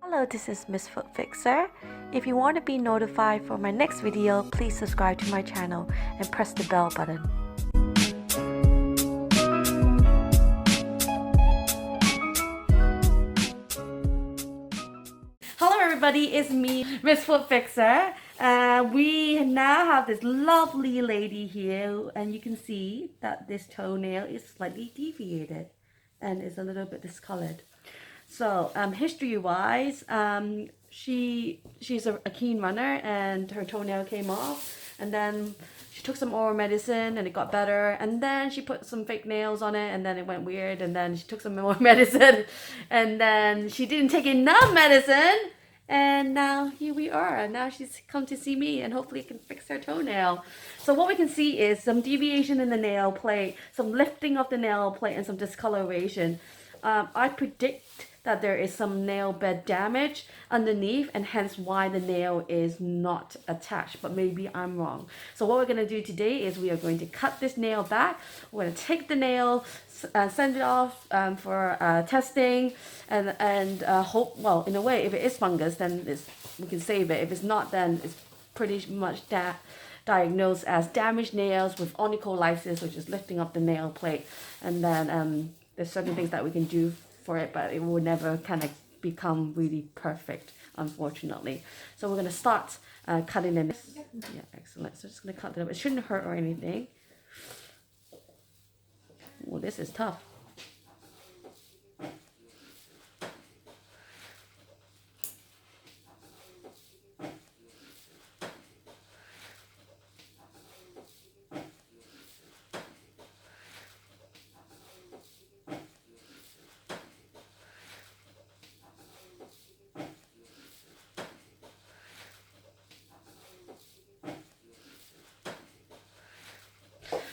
Hello, this is Miss Foot Fixer. If you want to be notified for my next video, please subscribe to my channel and press the bell button. Hello everybody, it's me, Miss Foot Fixer. We now have this lovely lady here, and you can see that this toenail is slightly deviated and is a little bit discolored. So history-wise, she's a keen runner, and her toenail came off, and then she took some oral medicine and it got better, and then she put some fake nails on it and then it went weird, and then she took some more medicine and then she didn't take enough medicine, and now here we are. Now she's come to see me and hopefully can fix her toenail. So what we can see is some deviation in the nail plate, some lifting of the nail plate, and some discoloration. I predict that there is some nail bed damage underneath, and hence why the nail is not attached, but maybe I'm wrong. So what we're going to do today is we are going to cut this nail back. We're going to take the nail, send it off for testing, and hope, well, in a way, if it is fungus, then we can save it. If it's not, then it's pretty much diagnosed as damaged nails with onycholysis, which is lifting up the nail plate. And then there's certain things that we can do for it, but it will never kind of become really perfect, unfortunately. So we're going to start cutting in. Yeah, excellent. So just going to cut it up. It shouldn't hurt or anything. Well, this is tough.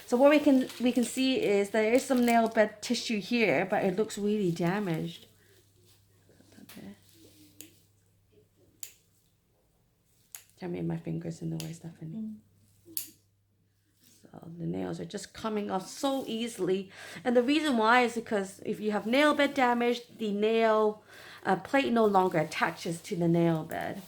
So what we can see is there is some nail bed tissue here, but it looks really damaged. Tell me if my fingers in the way, Stephanie. So the nails are just coming off so easily, and the reason why is because if you have nail bed damage, the nail plate no longer attaches to the nail bed.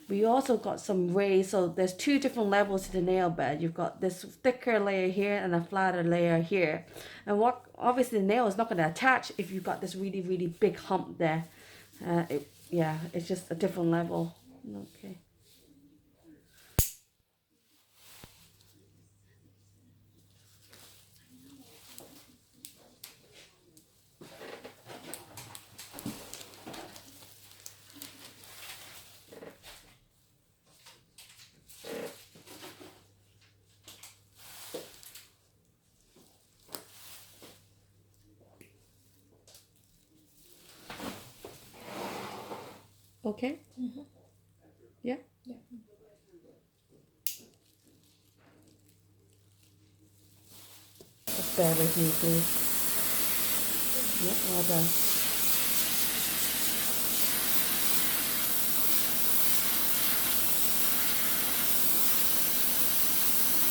We also got some rays, so there's two different levels to the nail bed. You've got this thicker layer here and a flatter layer here. And what obviously the nail is not going to attach if you've got this really, really big hump there. Yeah, it's just a different level. Okay. Okay? Mm-hmm. Yeah? Yeah. Just bear with me, please. Yeah, well done.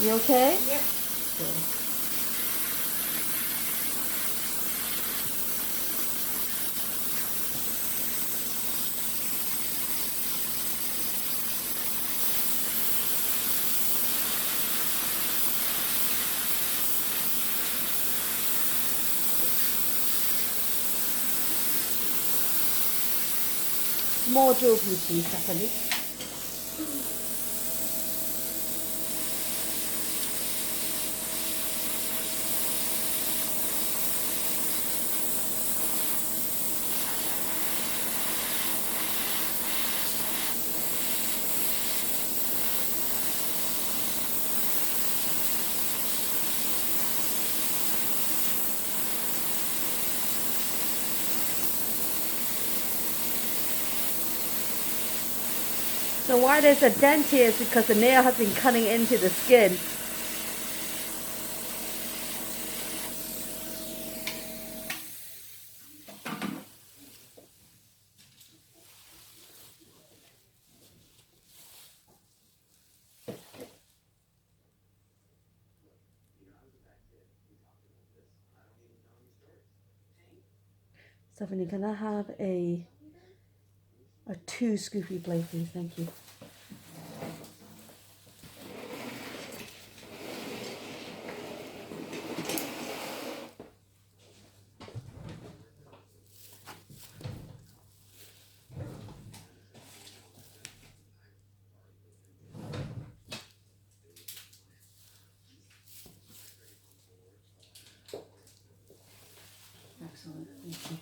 You okay? Yeah. Good. More drill please, Stephanie. So why there's a dent here is because the nail has been cutting into the skin. Stephanie, can I have a A 2 scoopy blade, please. Thank you. Excellent. Thank you.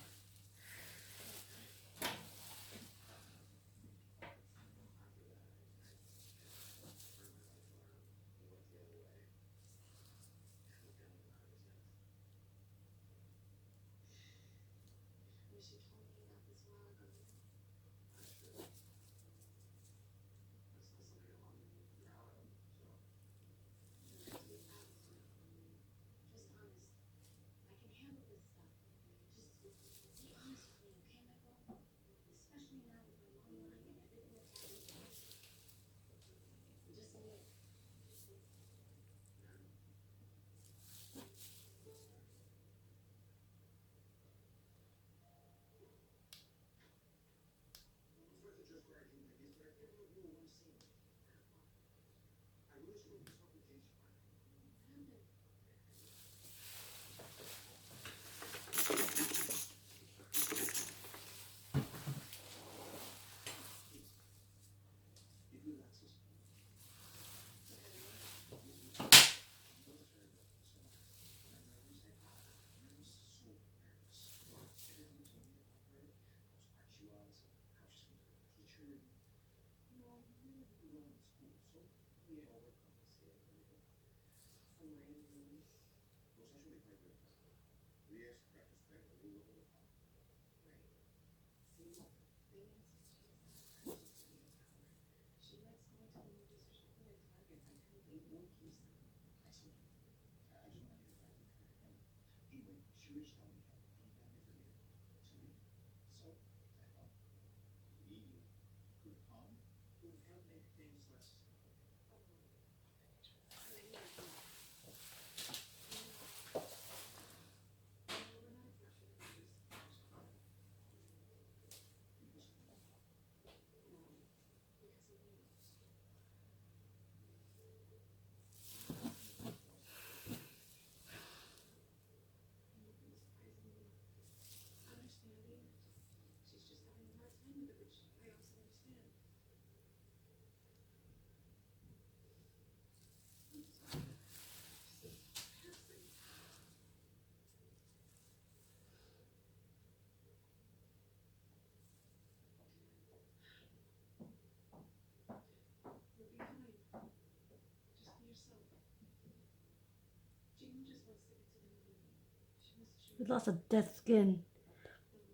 With lots of dead skin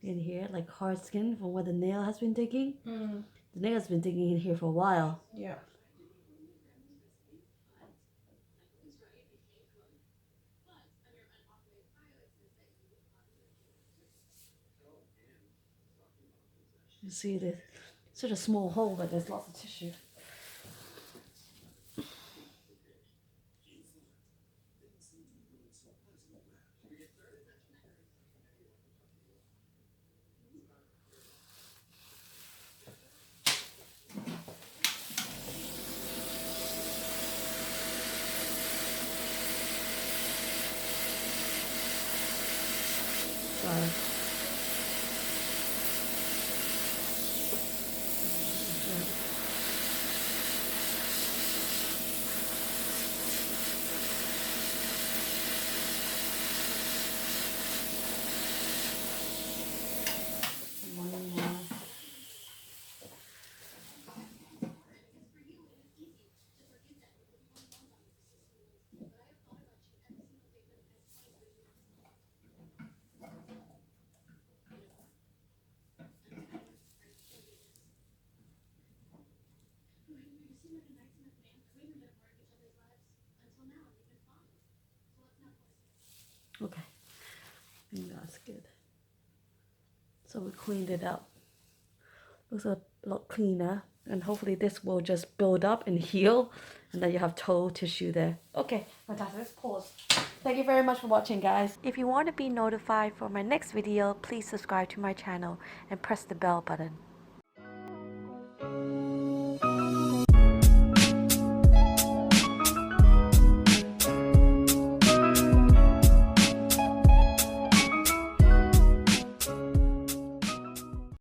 in here, like hard skin from where the nail has been digging. Mm. The nail has been digging in here for a while. Yeah. You see this such a small hole, but there's lots of tissue. Sorry. One more. Okay, I think that's good. So we cleaned it up. Looks a lot cleaner, and hopefully this will just build up and heal, and then you have toe tissue there. Okay, fantastic. Let's pause. Thank you very much for watching, guys. If you want to be notified for my next video, please subscribe to my channel and press the bell button.